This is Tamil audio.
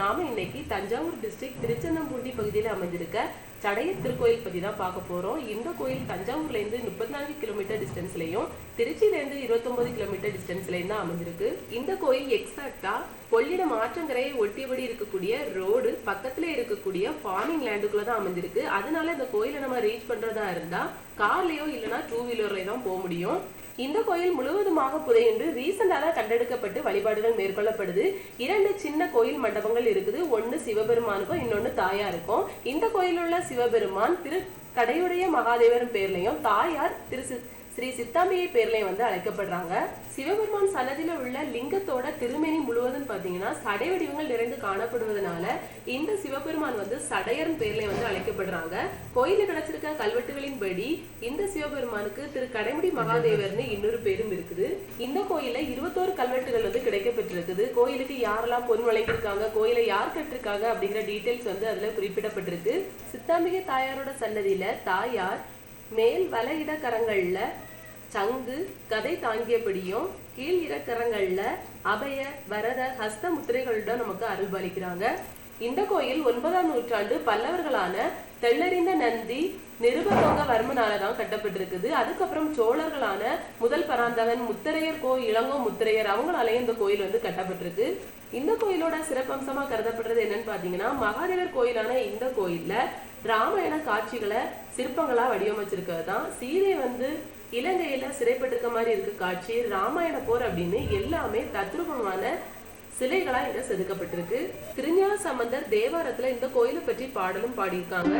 நாம இன்னைக்கு தஞ்சாவூர் டிஸ்ட்ரிக்ட் திருச்செந்தம்பூண்டி பகுதியில் அமைஞ்சிருக்க சடையர் திருக்கோயில் பத்தி தான் பார்க்க போறோம். இந்த கோயில் தஞ்சாவூர்ல இருந்து 34 கிலோமீட்டர் டிஸ்டன்ஸ்லயும் திருச்சியில இருந்து 29 கிலோமீட்டர் டிஸ்டன்ஸ்லயும் தான் அமைஞ்சிருக்கு. இந்த கோயில் எக்ஸாக்டா கொள்ளிடம் ஆற்றங்கரையை ஒட்டியபடி இருக்கக்கூடிய ரோடு பக்கத்துல இருக்கக்கூடிய ஃபார்மிங் லேண்டுக்குள்ள தான் அமைஞ்சிருக்கு. அதனால இந்த கோயிலை நம்ம ரீச் பண்றதா இருந்தா கார்லயோ இல்லைன்னா 2 வீலர்லயோ தான் போக முடியும். இந்த கோயில் முழுவதுமாக புதையுண்டு ரீசெண்டாக கண்டெடுக்கப்பட்டு வழிபாடுகள் மேற்கொள்ளப்படுது. 2 சின்ன கோயில் மண்டபங்கள் இருக்குது. ஒன்னு சிவபெருமானுக்கும் இன்னொன்னு தாயாருக்கும். இந்த கோயில் உள்ள சிவபெருமான் திரு கடையுடைய மகாதேவரும் பேர்லயும் தாயார் திரு ஸ்ரீ சித்தாம்பிகை பேர்லயும் வந்து அழைக்கப்படுறாங்க. சிவபெருமான் சன்னதியில உள்ள லிங்கத்தோட திருமேனி முழுவதும் பாத்தீங்கன்னா சடை வடிவங்கள் நிறைந்து காணப்படுவதனால இந்த சிவபெருமான் வந்து சடையர்ன் பேர்ல வந்து அழைக்கப்படுறாங்க. கோயில கிடைச்சிருக்க கல்வெட்டுகளின் படி இந்த சிவபெருமானுக்கு திரு கடைமுடி மகாதேவர்னு இன்னொரு பேரும் இருக்குது. இந்த கோயில 21 கல்வெட்டுகள் வந்து கிடைக்கப்பட்டிருக்குது. கோயிலுக்கு யாரெல்லாம் பொன் வழங்கியிருக்காங்க, கோயிலை யார் கட்டிருக்காங்க அப்படிங்கிற டீடைல்ஸ் வந்து அதுல குறிப்பிடப்பட்டிருக்கு. சித்தாம்பிகை தாயாரோட சன்னதியில தாயார் மேல் வல இடக்கரங்கள்ல சங்கு கதை தாங்கியபடியும் கீழ் இடக்கரங்கள்ல அபய வரத ஹஸ்த முத்திரைகளுடன் நமக்கு அருள்பாலிக்கிறாங்க. இந்த கோயில் 9ஆம் நூற்றாண்டு பல்லவர்களான தெள்ளறிந்த நந்தி நிருபதோங்க வர்மனாலதான் கட்டப்பட்டிருக்குது. அதுக்கப்புறம் சோழர்களான முதல் பராந்தகன் முத்திரையர் இளங்கோ முத்திரையர் அவங்களாலேயும் இந்த கோயில் வந்து கட்டப்பட்டிருக்கு. இந்த கோயிலோட சிறப்பம்சமா கருதப்படுறது என்னன்னு பாத்தீங்கன்னா, மகாதேவர் கோயிலான இந்த கோயில்ல ராமாயண காட்சிகளை சிற்பங்களா வடிவமைச்சிருக்கிறது தான். சீதை வந்து இலங்கையில சிறைப்பட்டிருக்க மாதிரி இருக்கு காட்சி, ராமாயண போர் அப்படின்னு எல்லாமே தத்ரூபமான சிலைகளா இங்க செதுக்கப்பட்டிருக்கு. திருஞான சம்பந்தர் தேவாரத்துல இந்த கோயிலை பற்றி பாடலும் பாடியிருக்காங்க.